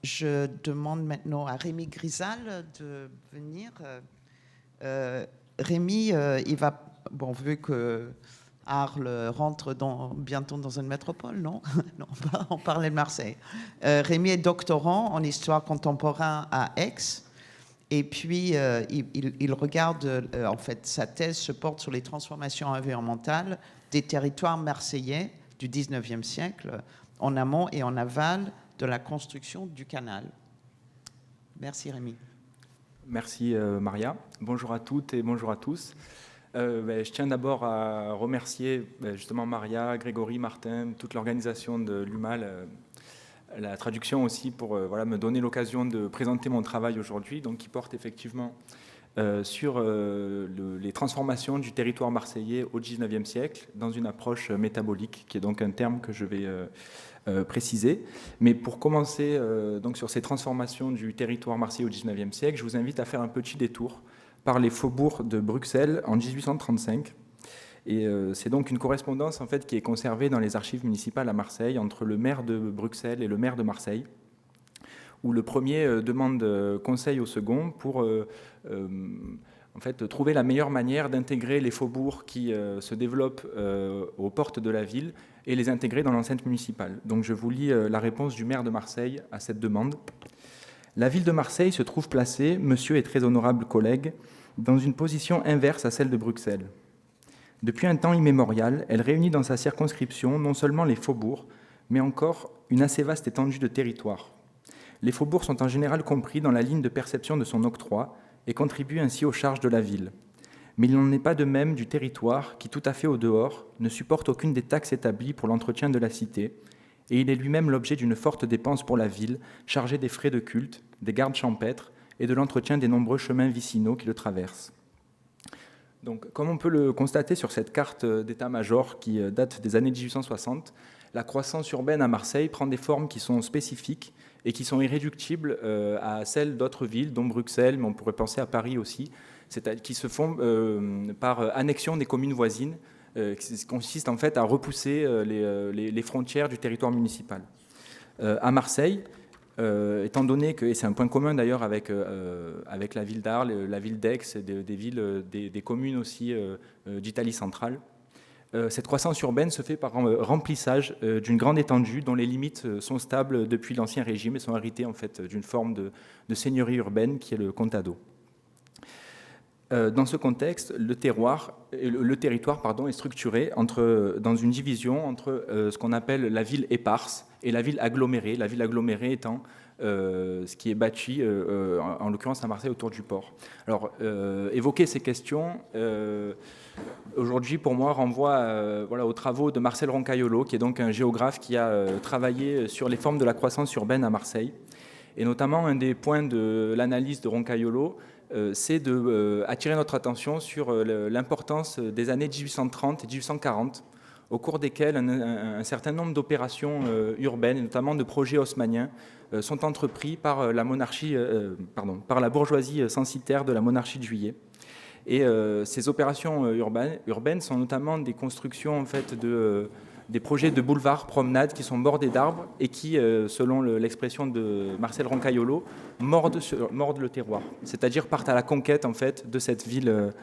Je demande maintenant à Rémi Grisal de venir. Rémi, il va, bon, vu que Arles rentre bientôt dans une métropole, non? Non, on parlait de Marseille. Rémi est doctorant en histoire contemporaine à Aix. Et puis, il regarde, en fait, sa thèse se porte sur les transformations environnementales des territoires marseillais du 19e siècle, en amont et en aval de la construction du canal. Merci Rémi. Merci Maria. Bonjour à toutes et bonjour à tous. Je tiens d'abord à remercier justement Maria, Grégory, Martin, toute l'organisation de l'UMAL, la traduction aussi pour me donner l'occasion de présenter mon travail aujourd'hui, donc qui porte effectivement sur les transformations du territoire marseillais au XIXe siècle dans une approche métabolique, qui est donc un terme que je vais préciser. Mais pour commencer donc sur ces transformations du territoire marseillais au XIXe siècle, je vous invite à faire un petit détour par les faubourgs de Bruxelles en 1835. Et c'est donc une correspondance en fait, qui est conservée dans les archives municipales à Marseille entre le maire de Bruxelles et le maire de Marseille, où le premier demande conseil au second pour en fait, trouver la meilleure manière d'intégrer les faubourgs qui se développent aux portes de la ville et les intégrer dans l'enceinte municipale. Donc je vous lis la réponse du maire de Marseille à cette demande. La ville de Marseille se trouve placée, monsieur et très honorable collègue, dans une position inverse à celle de Bruxelles. Depuis un temps immémorial, elle réunit dans sa circonscription non seulement les faubourgs, mais encore une assez vaste étendue de territoire. Les faubourgs sont en général compris dans la ligne de perception de son octroi et contribuent ainsi aux charges de la ville. Mais il n'en est pas de même du territoire qui, tout à fait au dehors, ne supporte aucune des taxes établies pour l'entretien de la cité, et il est lui-même l'objet d'une forte dépense pour la ville, chargée des frais de culte, des gardes champêtres et de l'entretien des nombreux chemins vicinaux qui le traversent. Donc, comme on peut le constater sur cette carte d'état-major qui date des années 1860, la croissance urbaine à Marseille prend des formes qui sont spécifiques et qui sont irréductibles à celles d'autres villes, dont Bruxelles, mais on pourrait penser à Paris aussi, qui se font par annexion des communes voisines, qui consiste en fait à repousser les frontières du territoire municipal. À Marseille, étant donné que, et c'est un point commun d'ailleurs avec la ville d'Arles, la ville d'Aix, des communes aussi d'Italie centrale, cette croissance urbaine se fait par remplissage d'une grande étendue dont les limites sont stables depuis l'Ancien Régime et sont héritées en fait d'une forme de seigneurie urbaine qui est le contado. Dans ce contexte, le territoire est structuré dans une division entre ce qu'on appelle la ville éparse et la ville agglomérée. La ville agglomérée étant ce qui est bâti, en l'occurrence à Marseille, autour du port. Alors, évoquer ces questions, aujourd'hui, pour moi, renvoie aux travaux de Marcel Roncaiolo, qui est donc un géographe qui a travaillé sur les formes de la croissance urbaine à Marseille. Et notamment, un des points de l'analyse de Roncaiolo, c'est d'attirer notre attention sur l'importance des années 1830 et 1840, au cours desquelles un certain nombre d'opérations urbaines, et notamment de projets haussmanniens, sont entrepris par la bourgeoisie censitaire de la monarchie de Juillet. Et ces opérations urbaines sont notamment des constructions en fait, des projets de boulevards, promenades qui sont bordés d'arbres et qui, selon l'expression de Marcel Roncaiolo, mordent le terroir, c'est-à-dire partent à la conquête en fait, de cette ville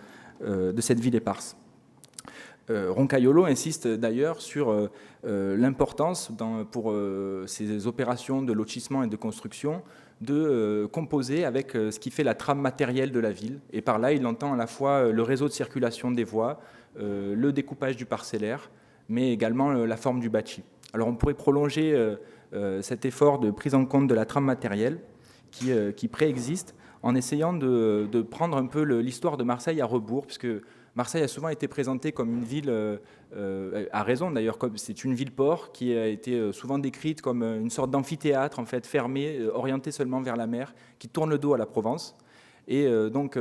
éparse. Roncaiolo insiste d'ailleurs sur l'importance pour ces opérations de lotissement et de construction de composer avec ce qui fait la trame matérielle de la ville. Et par là, il entend à la fois le réseau de circulation des voies, le découpage du parcellaire, mais également la forme du bâti. Alors on pourrait prolonger cet effort de prise en compte de la trame matérielle qui préexiste en essayant de prendre un peu l'histoire de Marseille à rebours, puisque Marseille a souvent été présentée comme une ville, à raison d'ailleurs, comme c'est une ville-port qui a été souvent décrite comme une sorte d'amphithéâtre en fait, fermé, orienté seulement vers la mer, qui tourne le dos à la Provence. Et donc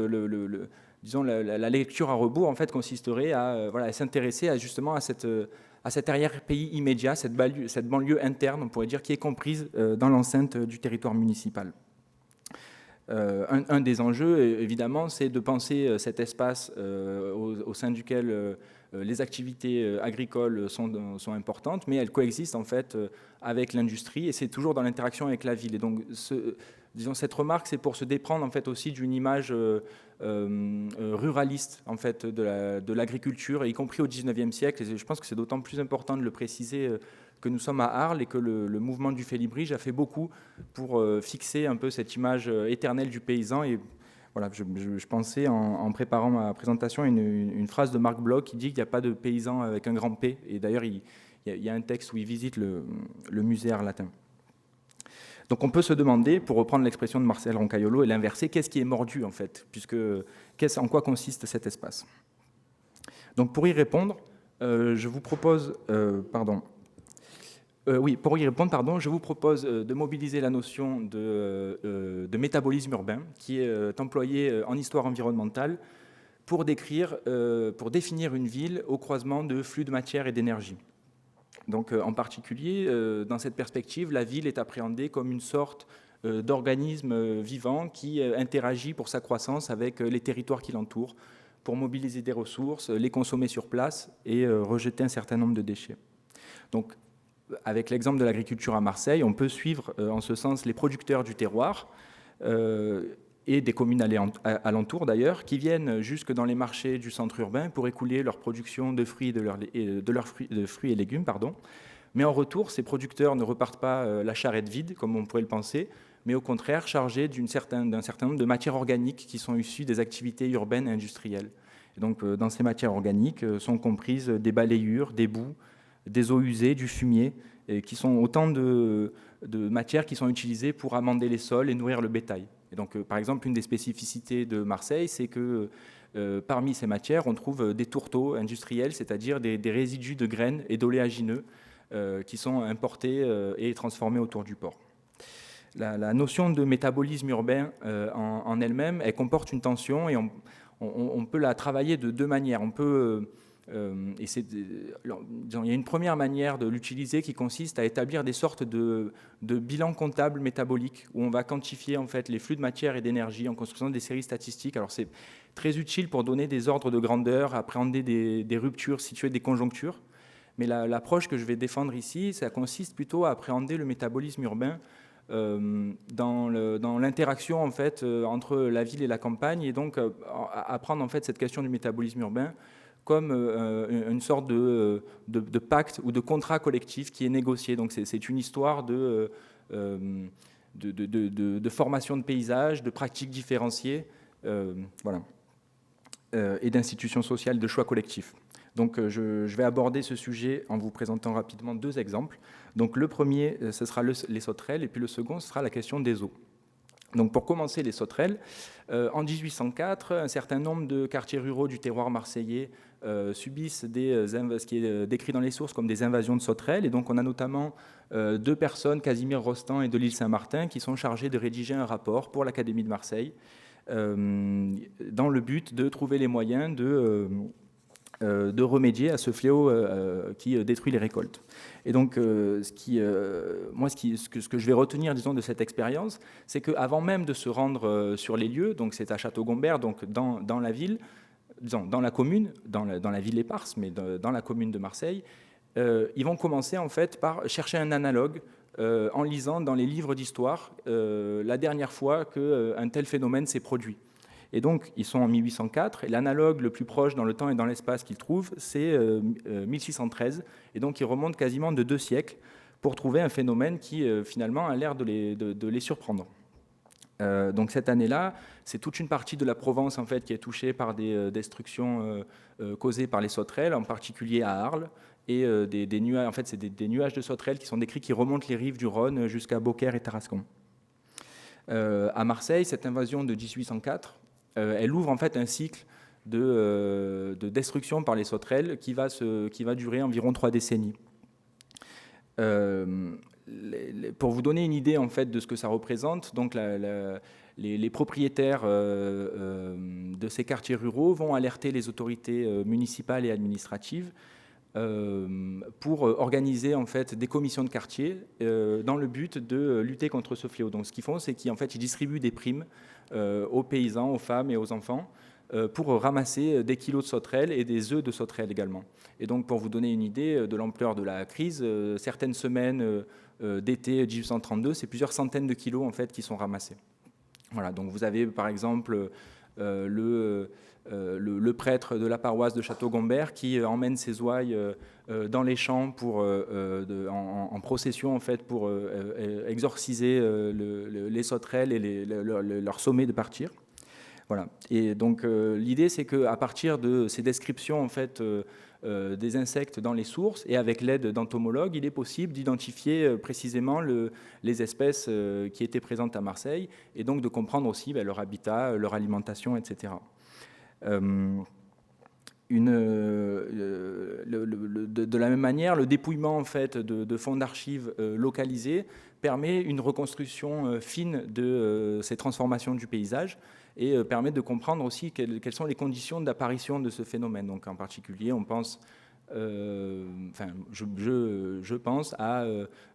disons, la lecture à rebours en fait, consisterait à s'intéresser justement à cet arrière-pays immédiat, cette banlieue interne, on pourrait dire, qui est comprise dans l'enceinte du territoire municipal. Un des enjeux, évidemment, c'est de penser cet espace au sein duquel les activités agricoles sont importantes, mais elles coexistent en fait avec l'industrie, et c'est toujours dans l'interaction avec la ville. Et donc, disons, cette remarque, c'est pour se déprendre en fait aussi d'une image ruraliste en fait de l'agriculture, y compris au XIXe siècle. Et je pense que c'est d'autant plus important de le préciser que nous sommes à Arles et que le mouvement du Félibrige a fait beaucoup pour fixer un peu cette image éternelle du paysan. Et voilà, je pensais en préparant ma présentation à une phrase de Marc Bloch qui dit qu'il n'y a pas de paysan avec un grand P. Et d'ailleurs, il y a un texte où il visite le musée arlatin. Donc on peut se demander, pour reprendre l'expression de Marcel Roncaiolo et l'inverser, qu'est-ce qui est mordu en fait, en quoi consiste cet espace. Donc pour y répondre, je vous propose, de mobiliser la notion de métabolisme urbain qui est employée en histoire environnementale pour définir une ville au croisement de flux de matière et d'énergie. Donc, en particulier, dans cette perspective, la ville est appréhendée comme une sorte d'organisme vivant qui interagit pour sa croissance avec les territoires qui l'entourent, pour mobiliser des ressources, les consommer sur place et rejeter un certain nombre de déchets. Donc, avec l'exemple de l'agriculture à Marseille, on peut suivre en ce sens les producteurs du terroir et des communes alentours d'ailleurs, qui viennent jusque dans les marchés du centre urbain pour écouler leur production de fruits de fruits et légumes. Mais en retour, ces producteurs ne repartent pas la charrette vide, comme on pourrait le penser, mais au contraire chargés d'un certain nombre de matières organiques qui sont issues des activités urbaines et industrielles. Et donc, dans ces matières organiques sont comprises des balayures, des boues, des eaux usées, du fumier, et qui sont autant de matières qui sont utilisées pour amender les sols et nourrir le bétail. Et donc, par exemple, une des spécificités de Marseille, c'est que parmi ces matières, on trouve des tourteaux industriels, c'est-à-dire des résidus de graines et d'oléagineux qui sont importés et transformés autour du port. La notion de métabolisme urbain en elle-même, elle comporte une tension et on peut la travailler de deux manières. On peut... il y a une première manière de l'utiliser qui consiste à établir des sortes de bilans comptables métaboliques où on va quantifier en fait les flux de matière et d'énergie en construisant des séries statistiques. Alors c'est très utile pour donner des ordres de grandeur, appréhender des ruptures, situer des conjonctures. Mais l'approche que je vais défendre ici, ça consiste plutôt à appréhender le métabolisme urbain dans l'interaction en fait entre la ville et la campagne, et donc à prendre en fait cette question du métabolisme urbain comme une sorte de pacte ou de contrat collectif qui est négocié. Donc c'est une histoire de formation de paysages, de pratiques différenciées, voilà, et d'institutions sociales de choix collectifs. Donc je vais aborder ce sujet en vous présentant rapidement deux exemples. Donc le premier, ce sera les sauterelles, et puis le second, ce sera la question des eaux. Donc pour commencer, les sauterelles, en 1804, un certain nombre de quartiers ruraux du terroir marseillais subissent ce qui est décrit dans les sources comme des invasions de sauterelles. Et donc on a notamment deux personnes, Casimir Rostand et Delisle Saint-Martin, qui sont chargées de rédiger un rapport pour l'Académie de Marseille dans le but de trouver les moyens de remédier à ce fléau qui détruit les récoltes. Et donc, ce que je vais retenir, disons, de cette expérience, c'est qu'avant même de se rendre sur les lieux, donc c'est à Château-Gombert, donc dans la ville, disons, dans la commune, dans la ville éparse, mais dans la commune de Marseille, ils vont commencer en fait par chercher un analogue en lisant dans les livres d'histoire la dernière fois qu'un tel phénomène s'est produit. Et donc, ils sont en 1804, et l'analogue le plus proche dans le temps et dans l'espace qu'ils trouvent, c'est 1613. Et donc, ils remontent quasiment de 2 siècles pour trouver un phénomène qui, finalement, a l'air de les surprendre. Donc, cette année-là, c'est toute une partie de la Provence, en fait, qui est touchée par des destructions causées par les sauterelles, en particulier à Arles, et des nuages, en fait, c'est des nuages de sauterelles qui sont décrits, qui remontent les rives du Rhône jusqu'à Beaucaire et Tarascon. À Marseille, cette invasion de 1804, elle ouvre en fait un cycle de destruction par les sauterelles qui va durer environ 3 décennies. Pour vous donner une idée en fait de ce que ça représente, donc les propriétaires de ces quartiers ruraux vont alerter les autorités municipales et administratives pour organiser en fait des commissions de quartier dans le but de lutter contre ce fléau. Donc ce qu'ils font, c'est qu'ils distribuent des primes aux paysans, aux femmes et aux enfants pour ramasser des kilos de sauterelles et des œufs de sauterelles également. Et donc pour vous donner une idée de l'ampleur de la crise, certaines semaines d'été 1832, c'est plusieurs centaines de kilos en fait qui sont ramassés. Voilà, donc vous avez par exemple le prêtre de la paroisse de Château-Gombert qui emmène ses ouailles dans les champs en procession en fait, pour exorciser les sauterelles et leur sommer de partir. Voilà. Et donc l'idée, c'est qu'à partir de ces descriptions en fait, des insectes dans les sources et avec l'aide d'entomologues, il est possible d'identifier précisément les espèces qui étaient présentes à Marseille et donc de comprendre aussi leur habitat, leur alimentation, etc. De la même manière, le dépouillement en fait, de fonds d'archives localisés permet une reconstruction fine de ces transformations du paysage et permet de comprendre aussi quelles sont les conditions d'apparition de ce phénomène. Donc, en particulier, on pense, je pense à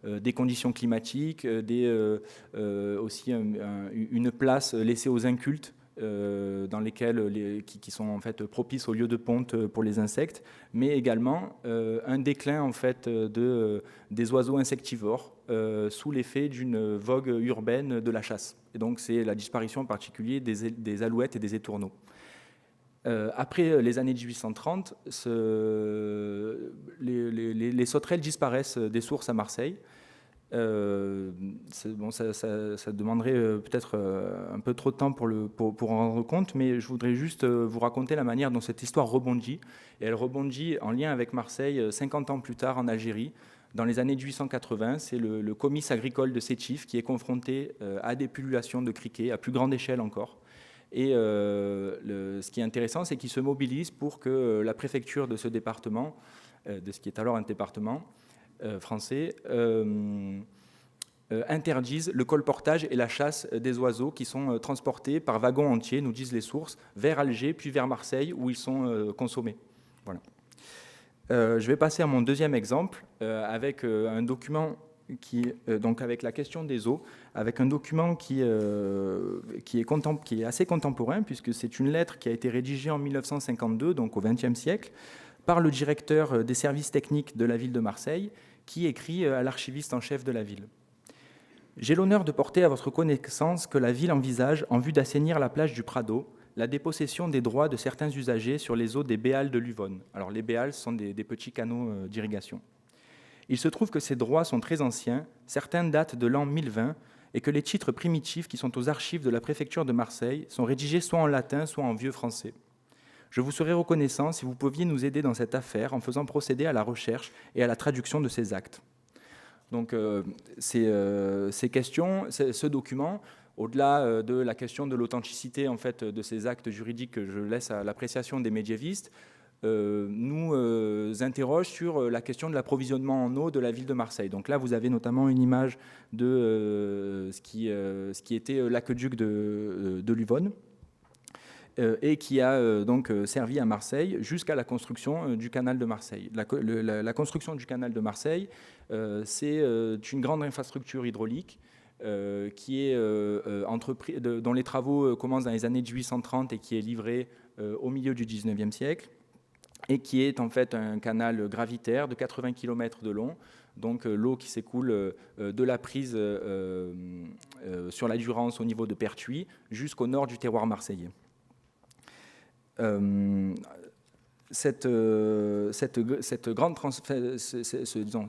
des conditions climatiques, aussi une place laissée aux incultes, dans lesquels qui sont en fait propices aux lieux de ponte pour les insectes, mais également un déclin en fait des oiseaux insectivores sous l'effet d'une vogue urbaine de la chasse. Et donc c'est la disparition en particulier des alouettes et des étourneaux. Après les années 1830, les sauterelles disparaissent des sources à Marseille. Bon, ça demanderait peut-être un peu trop de temps pour en rendre compte, mais je voudrais juste vous raconter la manière dont cette histoire rebondit. Et elle rebondit en lien avec Marseille 50 ans plus tard en Algérie. Dans les années 1880, c'est le comice agricole de Sétif qui est confronté à des pullulations de criquets à plus grande échelle encore. Et ce qui est intéressant, c'est qu'il se mobilise pour que la préfecture de ce département, de ce qui est alors un département, français interdisent le colportage et la chasse des oiseaux qui sont transportés par wagons entiers, nous disent les sources, vers Alger puis vers Marseille où ils sont consommés. Voilà. Je vais passer à mon deuxième exemple avec un document donc avec la question des eaux, avec un document qui est assez contemporain puisque c'est une lettre qui a été rédigée en 1952, donc au XXe siècle, par le directeur des services techniques de la ville de Marseille, qui écrit à l'archiviste en chef de la ville. « J'ai l'honneur de porter à votre connaissance que la ville envisage, en vue d'assainir la plage du Prado, la dépossession des droits de certains usagers sur les eaux des béals de l'Uvonne. » Alors les béals sont des petits canaux d'irrigation. « Il se trouve que ces droits sont très anciens, certains datent de l'an 1020, et que les titres primitifs qui sont aux archives de la préfecture de Marseille sont rédigés soit en latin, soit en vieux français. Je vous serais reconnaissant si vous pouviez nous aider dans cette affaire en faisant procéder à la recherche et à la traduction de ces actes. » Donc ces questions, ce document, au-delà de la question de l'authenticité en fait, de ces actes juridiques que je laisse à l'appréciation des médiévistes, nous interroge sur la question de l'approvisionnement en eau de la ville de Marseille. Donc là, vous avez notamment une image de ce qui était l'aqueduc de l'Uvonne, et qui a donc servi à Marseille jusqu'à la construction du canal de Marseille. La construction du canal de Marseille, c'est une grande infrastructure hydraulique qui est dont les travaux commencent dans les années 1830 et qui est livrée au milieu du 19e siècle, et qui est en fait un canal gravitaire de 80 km de long, donc l'eau qui s'écoule de la prise sur la Durance au niveau de Pertuis jusqu'au nord du terroir marseillais.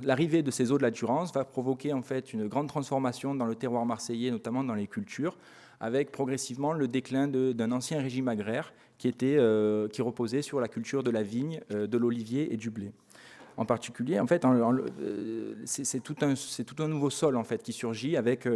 L'arrivée de ces eaux de la Durance va provoquer en fait une grande transformation dans le terroir marseillais, notamment dans les cultures, avec progressivement le déclin d'un ancien régime agraire qui reposait sur la culture de la vigne, de l'olivier et du blé. En particulier, en fait, c'est tout un nouveau sol en fait qui surgit avec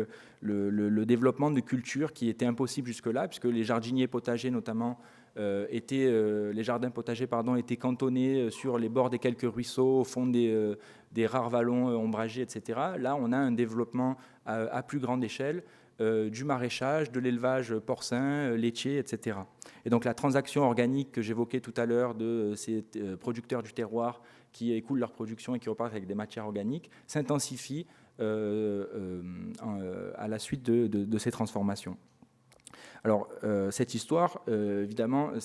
le développement de cultures qui étaient impossibles jusque-là, puisque les jardiniers potagers notamment les jardins potagers étaient cantonnés sur les bords des quelques ruisseaux, au fond des rares vallons ombragés, etc. Là, on a un développement à plus grande échelle du maraîchage, de l'élevage porcin, laitier, etc. Et donc la transaction organique que j'évoquais tout à l'heure de ces producteurs du terroir qui écoulent leur production et qui repartent avec des matières organiques, s'intensifie à la suite de ces transformations. Alors, cette histoire, évidemment, ne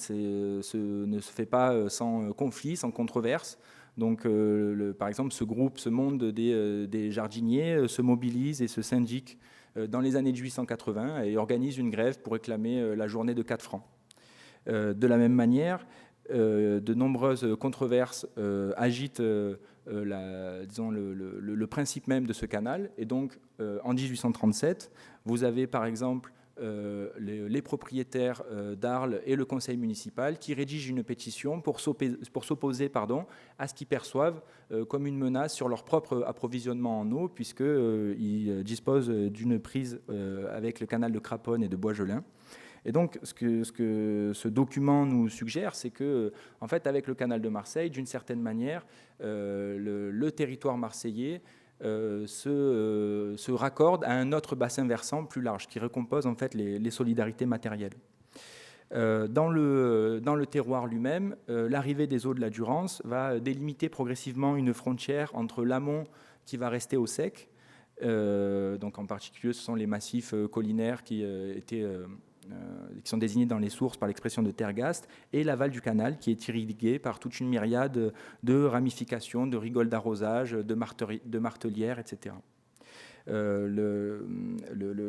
se fait pas sans conflit, sans controverse. Donc, par exemple, ce monde des jardiniers se mobilise et se syndique dans les années 1880 et organise une grève pour réclamer la journée de 4 francs. De la même manière, de nombreuses controverses agitent le principe même de ce canal. Et donc, en 1837, vous avez par exemple les propriétaires d'Arles et le conseil municipal qui rédigent une pétition pour s'opposer à ce qu'ils perçoivent comme une menace sur leur propre approvisionnement en eau, puisqu'ils disposent d'une prise avec le canal de Craponne et de Boisgelin. Et donc, ce que ce document nous suggère, c'est que, en fait, avec le canal de Marseille, d'une certaine manière, le territoire marseillais se raccorde à un autre bassin versant plus large, qui recompose en fait les solidarités matérielles. Dans le terroir lui-même, l'arrivée des eaux de la Durance va délimiter progressivement une frontière entre l'amont qui va rester au sec, donc en particulier ce sont les massifs collinaires qui sont désignés dans les sources par l'expression de tergastes, et l'aval du canal qui est irrigué par toute une myriade de ramifications, de rigoles d'arrosage, de martelières, etc.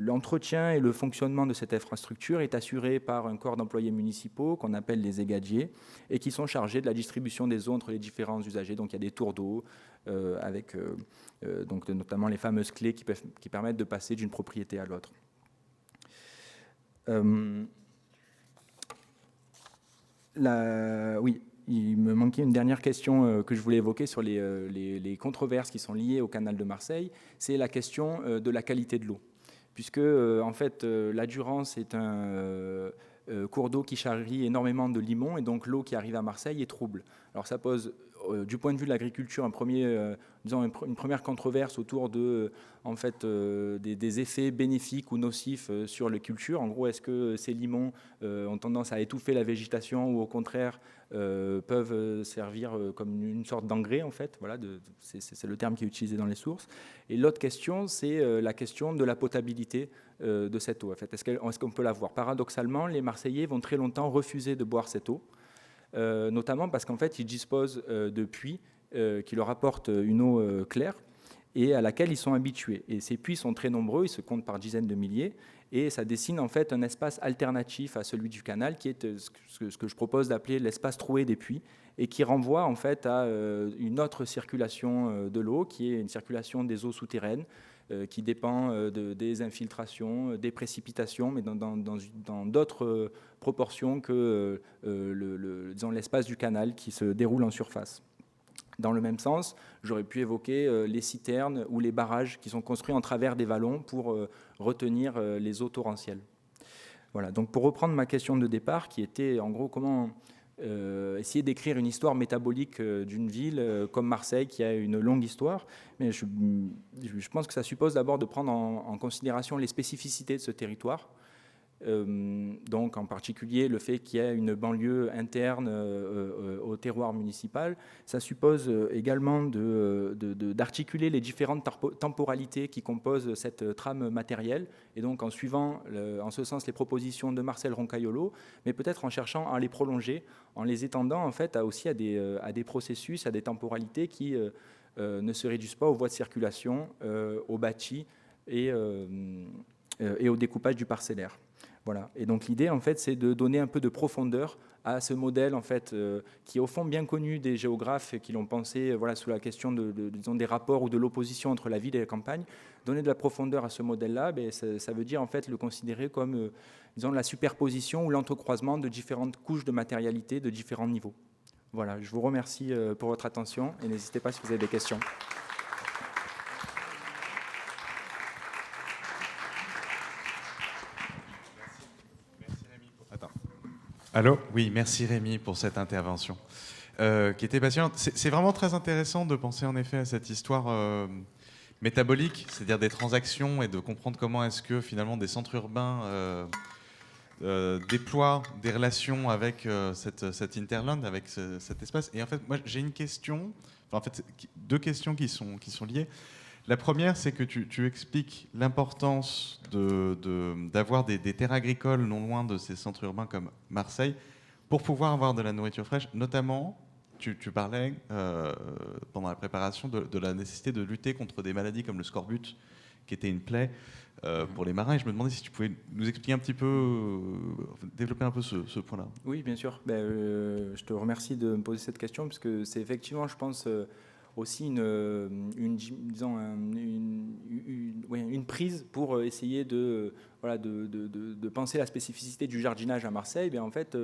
L'entretien et le fonctionnement de cette infrastructure est assuré par un corps d'employés municipaux qu'on appelle les égadiers et qui sont chargés de la distribution des eaux entre les différents usagers. Donc il y a des tours d'eau avec donc, notamment les fameuses clés qui permettent de passer d'une propriété à l'autre. Oui, il me manquait une dernière question que je voulais évoquer sur les controverses qui sont liées au canal de Marseille, c'est la question de la qualité de l'eau. Puisque, en fait, la Durance est un cours d'eau qui charrie énormément de limon, et donc l'eau qui arrive à Marseille est trouble. Alors ça pose, du point de vue de l'agriculture, une première controverse autour de, en fait, des effets bénéfiques ou nocifs sur les cultures. En gros, est-ce que ces limons ont tendance à étouffer la végétation ou au contraire peuvent servir comme une sorte d'engrais, en fait. Voilà, c'est le terme qui est utilisé dans les sources. Et l'autre question, c'est la question de la potabilité de cette eau. En fait, est-ce qu'on peut la voir? Paradoxalement, les Marseillais vont très longtemps refuser de boire cette eau, notamment parce qu'en fait, ils disposent de puits qui leur apportent une eau claire et à laquelle ils sont habitués. Et ces puits sont très nombreux, ils se comptent par dizaines de milliers, et ça dessine en fait un espace alternatif à celui du canal, qui est ce que je propose d'appeler l'espace troué des puits, et qui renvoie en fait à une autre circulation de l'eau, qui est une circulation des eaux souterraines, qui dépend des infiltrations, des précipitations, mais dans d'autres proportions que l'espace du canal qui se déroule en surface. Dans le même sens, j'aurais pu évoquer les citernes ou les barrages qui sont construits en travers des vallons pour retenir les eaux torrentielles. Voilà, donc pour reprendre ma question de départ, qui était en gros comment essayer d'écrire une histoire métabolique d'une ville comme Marseille, qui a une longue histoire, mais je pense que ça suppose d'abord de prendre en considération les spécificités de ce territoire. Donc en particulier le fait qu'il y ait une banlieue interne au terroir municipal. Ça suppose également d'articuler les différentes temporalités qui composent cette trame matérielle, et donc en suivant en ce sens les propositions de Marcel Roncaiolo, mais peut-être en cherchant à les prolonger, en les étendant en fait aussi à des processus, à des temporalités qui ne se réduisent pas aux voies de circulation, aux bâtis et au découpage du parcellaire. Voilà. Et donc l'idée, en fait, c'est de donner un peu de profondeur à ce modèle, en fait, qui est au fond bien connu des géographes qui l'ont pensé, voilà, sous la question disons, des rapports ou de l'opposition entre la ville et la campagne. Donner de la profondeur à ce modèle-là, ben, ça veut dire en fait le considérer comme, disons, la superposition ou l'entrecroisement de différentes couches de matérialité de différents niveaux. Voilà. Je vous remercie pour votre attention et n'hésitez pas si vous avez des questions. Allô? Oui, merci Rémi pour cette intervention qui était passionnante. C'est vraiment très intéressant de penser en effet à cette histoire métabolique, c'est-à-dire des transactions et de comprendre comment est-ce que finalement des centres urbains déploient des relations avec cet hinterland, avec cet espace. Et en fait, moi j'ai une question, en fait, deux questions qui sont liées. La première, c'est que tu expliques l'importance d'avoir des terres agricoles non loin de ces centres urbains comme Marseille pour pouvoir avoir de la nourriture fraîche. Notamment, tu parlais pendant la préparation de la nécessité de lutter contre des maladies comme le scorbut, qui était une plaie pour les marins. Et je me demandais si tu pouvais nous expliquer un petit peu, développer un peu ce point-là. Oui, bien sûr. Je te remercie de me poser cette question, parce que c'est effectivement, je pense, aussi disons, une prise pour essayer de penser la spécificité du jardinage à Marseille. En fait,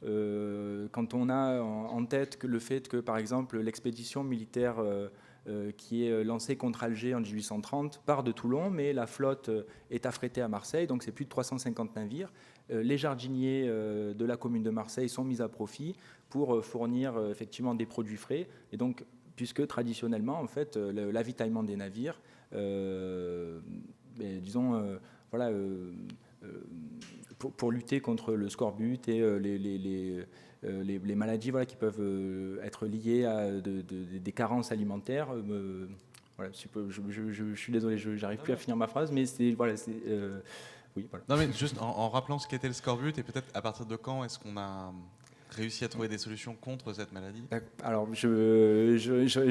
quand on a en tête que le fait que, par exemple, l'expédition militaire qui est lancée contre Alger en 1830 part de Toulon, mais la flotte est affrétée à Marseille, donc c'est plus de 350 navires. Les jardiniers de la commune de Marseille sont mis à profit pour fournir effectivement des produits frais, et donc puisque traditionnellement, en fait, l'avitaillement des navires, disons, pour lutter contre le scorbut et les maladies qui peuvent être liées à des carences alimentaires. Je suis désolé, je n'arrive plus à finir ma phrase, mais oui, voilà. Non, mais juste en rappelant ce qu'était le scorbut, et peut-être à partir de quand est-ce qu'on a réussi à trouver des solutions contre cette maladie? Alors, je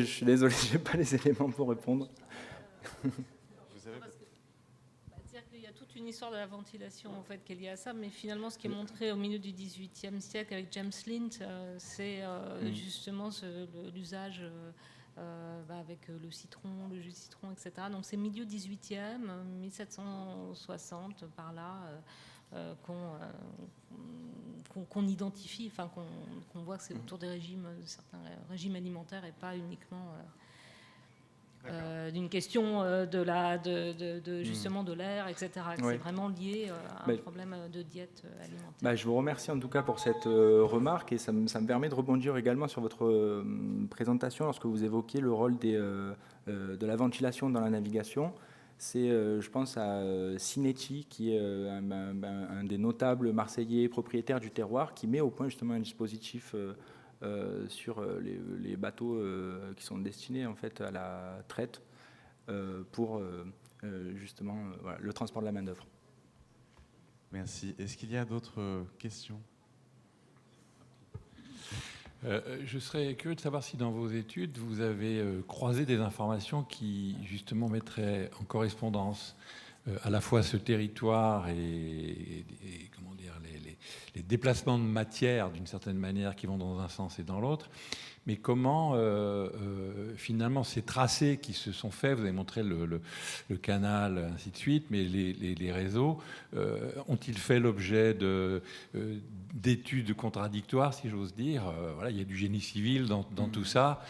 suis désolé, je n'ai pas les éléments pour répondre. Il y a toute une histoire de la ventilation en fait, qui est liée à ça, mais finalement, ce qui est montré au milieu du XVIIIe siècle avec James Lind, c'est justement l'usage avec le citron, le jus de citron, etc. Donc c'est milieu 18e, 1760, par là, qu'on identifie, enfin qu'on voit que c'est autour des régimes, de certains régimes alimentaires et pas uniquement d'une question justement de l'air, etc. C'est vraiment lié à un problème de diète alimentaire. Je vous remercie en tout cas pour cette remarque, et ça me permet de rebondir également sur votre présentation lorsque vous évoquiez le rôle de la ventilation dans la navigation. C'est, je pense à Sinetti, qui est un des notables marseillais propriétaires du terroir, qui met au point justement un dispositif sur les bateaux qui sont destinés en fait à la traite pour justement le transport de la main-d'œuvre. Merci. Est-ce qu'il y a d'autres questions? Je serais curieux de savoir si dans vos études, vous avez croisé des informations qui, justement, mettraient en correspondance à la fois ce territoire et comment dire, les déplacements de matière, d'une certaine manière, qui vont dans un sens et dans l'autre. Mais comment, finalement, ces tracés qui se sont faits, vous avez montré le canal, ainsi de suite, mais les réseaux, ont-ils fait l'objet d'études contradictoires, si j'ose dire? Il y a du génie civil dans tout ça,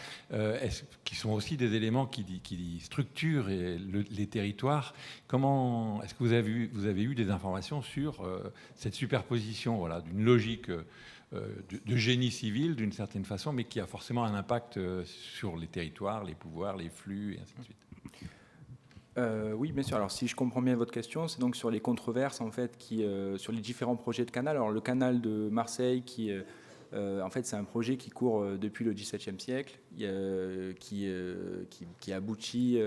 qui sont aussi des éléments qui structurent les territoires. Comment est-ce que vous avez eu des informations sur cette superposition d'une logique de génie civil, d'une certaine façon, mais qui a forcément un impact sur les territoires, les pouvoirs, les flux, et ainsi de suite? Oui, bien sûr. Alors, si je comprends bien votre question, c'est donc sur les controverses, en fait, sur les différents projets de canal. Alors, le canal de Marseille, en fait, c'est un projet qui court depuis le XVIIe siècle, qui aboutit,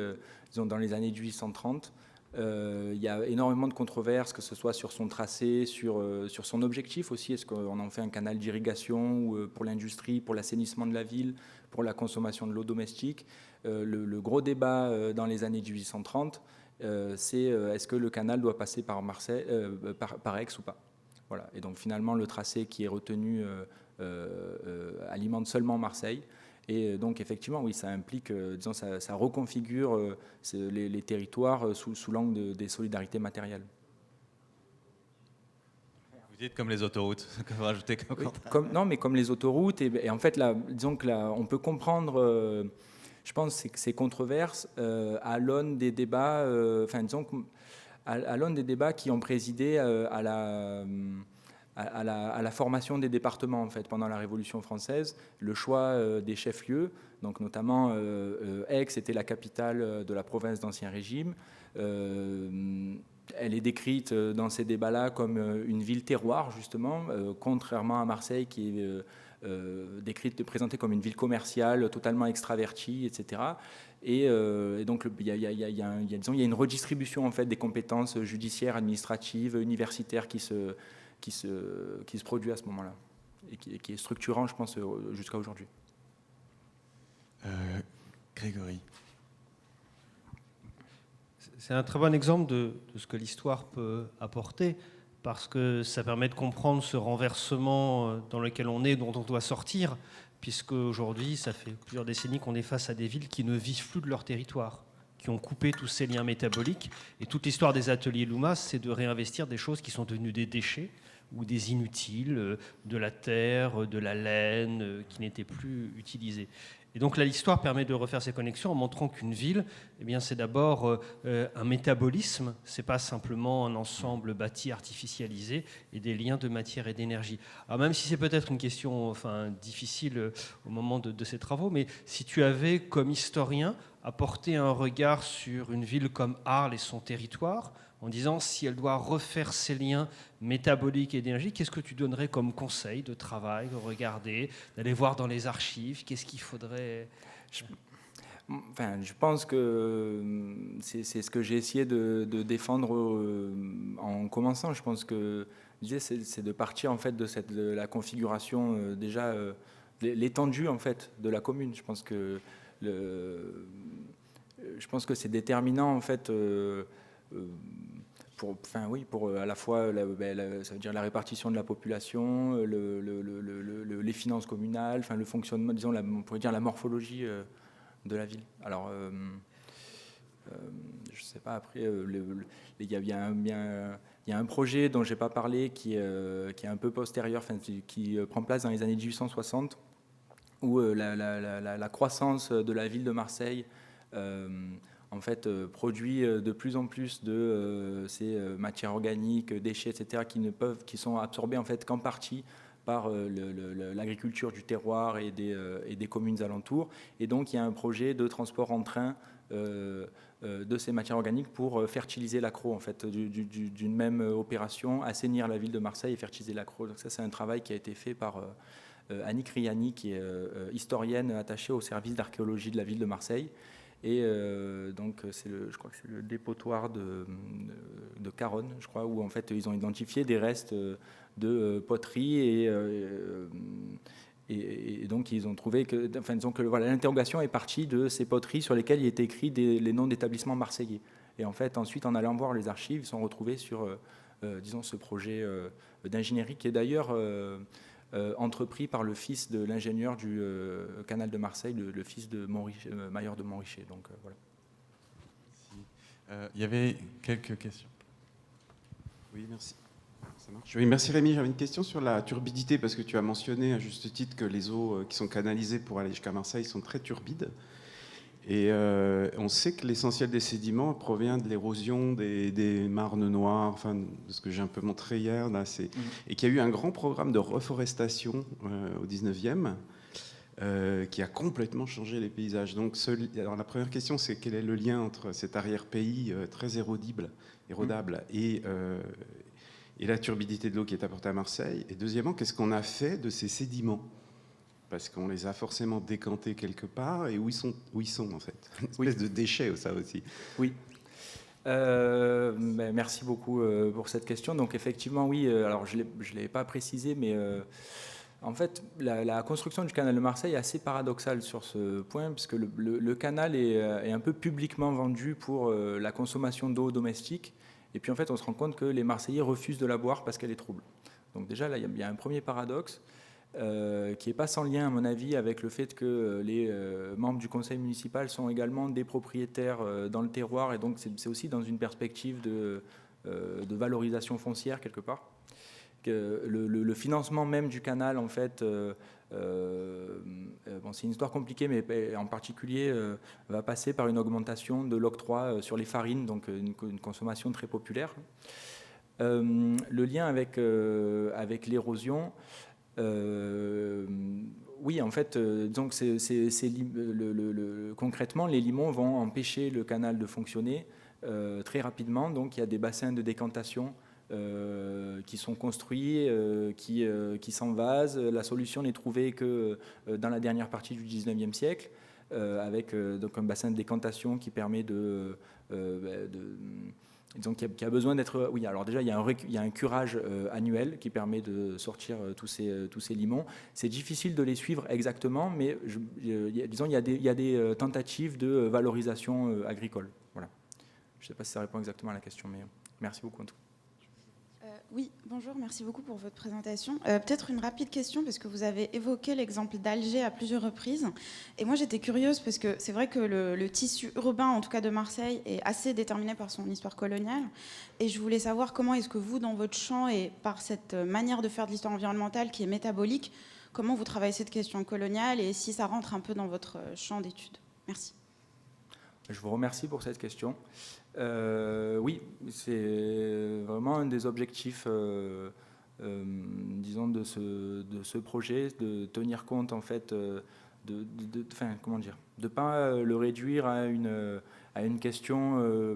disons, dans les années 1830. Il y a énormément de controverses, que ce soit sur son tracé, sur son objectif aussi. Est-ce qu'on en fait un canal d'irrigation ou pour l'industrie, pour l'assainissement de la ville, pour la consommation de l'eau domestique? Le gros débat dans les années 1830, c'est est-ce que le canal doit passer par Marseille, par Aix ou pas? Voilà. Et donc finalement, le tracé qui est retenu alimente seulement Marseille. Et donc, effectivement, oui, ça implique, disons, ça reconfigure les territoires sous l'angle des solidarités matérielles. Vous dites comme les autoroutes, vous rajoutez non, mais comme les autoroutes. Et en fait, là, disons que là, on peut comprendre, je pense, ces controverses à l'aune des débats, disons, à l'aune des débats qui ont présidé à la formation des départements en fait, pendant la Révolution française, le choix des chefs-lieux, donc notamment Aix était la capitale de la province d'Ancien Régime. elle est décrite dans ces débats-là comme une ville terroir, justement, contrairement à Marseille, qui est présentée comme une ville commerciale, totalement extravertie, etc. Et donc, il y a une redistribution en fait, des compétences judiciaires, administratives, universitaires qui se produit à ce moment-là, et qui est structurant, je pense, jusqu'à aujourd'hui. Grégory. C'est un très bon exemple de ce que l'histoire peut apporter, parce que ça permet de comprendre ce renversement dans lequel on est, dont on doit sortir, puisque aujourd'hui, ça fait plusieurs décennies qu'on est face à des villes qui ne vivent plus de leur territoire, qui ont coupé tous ces liens métaboliques. Et toute l'histoire des ateliers Luma, c'est de réinvestir des choses qui sont devenues des déchets ou des inutiles, de la terre, de la laine, qui n'étaient plus utilisées. Et donc là, l'histoire permet de refaire ces connexions en montrant qu'une ville, eh bien, c'est d'abord un métabolisme, c'est pas simplement un ensemble bâti artificialisé et des liens de matière et d'énergie. Alors même si c'est peut-être une question difficile au moment de ces travaux, mais si tu avais, comme historien, apporté un regard sur une ville comme Arles et son territoire, en disant si elle doit refaire ses liens métaboliques et d'énergie, qu'est-ce que tu donnerais comme conseil de travail, de regarder, d'aller voir dans les archives, qu'est-ce qu'il faudrait... Je pense que c'est ce que j'ai essayé de défendre en commençant. Je pense que c'est de partir en fait de la configuration déjà l'étendue en fait de la commune. Je pense que c'est déterminant en fait. Pour à la fois ça veut dire la répartition de la population, les finances communales, le fonctionnement, disons, on pourrait dire la morphologie de la ville. Alors, je ne sais pas, après, il y a un projet dont je n'ai pas parlé qui est un peu postérieur, qui prend place dans les années 1860, où la croissance de la ville de Marseille en fait, produit de plus en plus de ces matières organiques, déchets, etc., qui sont absorbés en fait qu'en partie par l'agriculture du terroir et des communes alentours. Et donc, il y a un projet de transport en train de ces matières organiques pour fertiliser l'accro, en fait, d'une même opération, assainir la ville de Marseille et fertiliser l'accro. Donc ça, c'est un travail qui a été fait par Annick Riani, qui est historienne attachée au service d'archéologie de la ville de Marseille. Et donc, je crois que c'est le dépotoir de Caronne, je crois, où en fait ils ont identifié des restes de poterie et donc ils ont trouvé que, disons que voilà, l'interrogation est partie de ces poteries sur lesquelles il était écrit les noms d'établissements marseillais. Et en fait, ensuite, en allant voir les archives, ils sont retrouvés sur, disons, ce projet d'ingénierie qui est d'ailleurs entrepris par le fils de l'ingénieur du canal de Marseille, le fils de Mailleur de Montrichet. Donc voilà. Il y avait quelques questions. Oui, merci. Ça marche. Oui, merci Rémi. J'avais une question sur la turbidité, parce que tu as mentionné à juste titre que les eaux qui sont canalisées pour aller jusqu'à Marseille sont très turbides. Et on sait que l'essentiel des sédiments provient de l'érosion des marnes noires, enfin, de ce que j'ai un peu montré hier, là, et qu'il y a eu un grand programme de reforestation au 19e qui a complètement changé les paysages. Donc, alors, la première question, c'est quel est le lien entre cet arrière-pays très érodable et la turbidité de l'eau qui est apportée à Marseille. Et deuxièmement, qu'est-ce qu'on a fait de ces sédiments ? Parce qu'on les a forcément décantés quelque part, et où ils sont en fait. Une espèce de déchet, ça aussi. Oui. Merci beaucoup pour cette question. Donc effectivement, oui, alors je ne l'ai pas précisé, mais en fait, la construction du canal de Marseille est assez paradoxale sur ce point, puisque le canal est un peu publiquement vendu pour la consommation d'eau domestique, et puis en fait, on se rend compte que les Marseillais refusent de la boire parce qu'elle est trouble. Donc déjà, là, il y a un premier paradoxe. Qui n'est pas sans lien, à mon avis, avec le fait que les membres du conseil municipal sont également des propriétaires dans le terroir, et donc c'est aussi dans une perspective de valorisation foncière, quelque part. Que le financement même du canal, en fait, c'est une histoire compliquée, mais en particulier va passer par une augmentation de l'octroi sur les farines, donc une consommation très populaire. Le lien avec l'érosion... oui, en fait, donc concrètement, les limons vont empêcher le canal de fonctionner très rapidement. Donc il y a des bassins de décantation qui sont construits, qui s'envasent. La solution n'est trouvée que dans la dernière partie du 19e siècle, avec donc un bassin de décantation qui permet disons qu'il y a besoin d'être... Oui, alors déjà, il y a un curage annuel qui permet de sortir tous ces limons. C'est difficile de les suivre exactement, mais disons, il y a des tentatives de valorisation agricole. Voilà. Je ne sais pas si ça répond exactement à la question, mais merci beaucoup en tout cas. Oui, bonjour, merci beaucoup pour votre présentation. Peut-être une rapide question, parce que vous avez évoqué l'exemple d'Alger à plusieurs reprises. Et moi, j'étais curieuse, parce que c'est vrai que le tissu urbain, en tout cas de Marseille, est assez déterminé par son histoire coloniale. Et je voulais savoir comment est-ce que vous, dans votre champ, et par cette manière de faire de l'histoire environnementale qui est métabolique, comment vous travaillez cette question coloniale et si ça rentre un peu dans votre champ d'études. Merci. Je vous remercie pour cette question. Oui, c'est vraiment un des objectifs, disons, de ce projet, de tenir compte en fait, comment dire, de pas le réduire à une question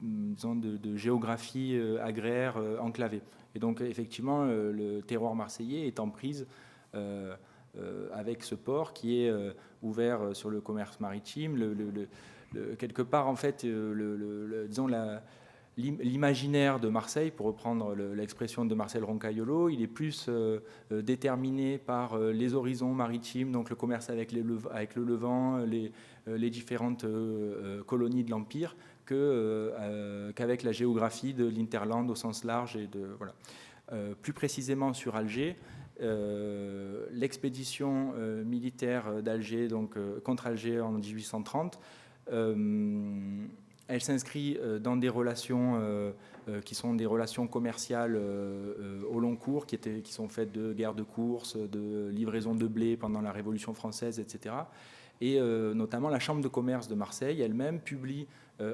disons, de géographie agraire enclavée. Et donc effectivement, le terroir marseillais est en prise avec ce port qui est ouvert sur le commerce maritime. Quelque part, en fait, disons l'imaginaire de Marseille, pour reprendre l'expression de Marcel Roncaiolo, il est plus déterminé par les horizons maritimes, donc le commerce avec le Levant, les différentes colonies de l'Empire, qu'avec la géographie de l'Interland au sens large. Voilà. Plus précisément sur Alger, l'expédition militaire d'Alger, donc contre Alger en 1830, elle s'inscrit dans des relations qui sont des relations commerciales au long cours, qui sont faites de guerres de course, de livraison de blé pendant la Révolution française, etc. Et notamment la Chambre de commerce de Marseille elle-même publie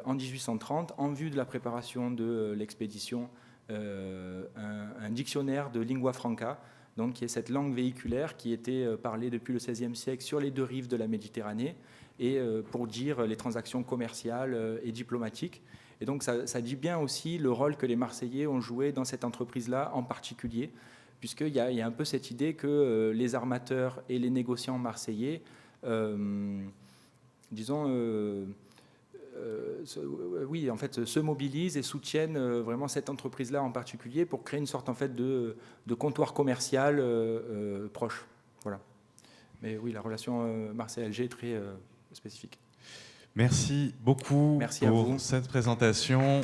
en 1830, en vue de la préparation de l'expédition, un dictionnaire de lingua franca, donc qui est cette langue véhiculaire qui était parlée depuis le XVIe siècle sur les deux rives de la Méditerranée, et pour dire les transactions commerciales et diplomatiques. Et donc ça dit bien aussi le rôle que les Marseillais ont joué dans cette entreprise-là en particulier, puisqu'il y a un peu cette idée que les armateurs et les négociants marseillais, disons, oui, en fait, se mobilisent et soutiennent vraiment cette entreprise-là en particulier pour créer une sorte en fait de comptoir commercial proche. Voilà. Mais oui, la relation Marseille-Alger est très spécifique. Merci beaucoup pour cette présentation.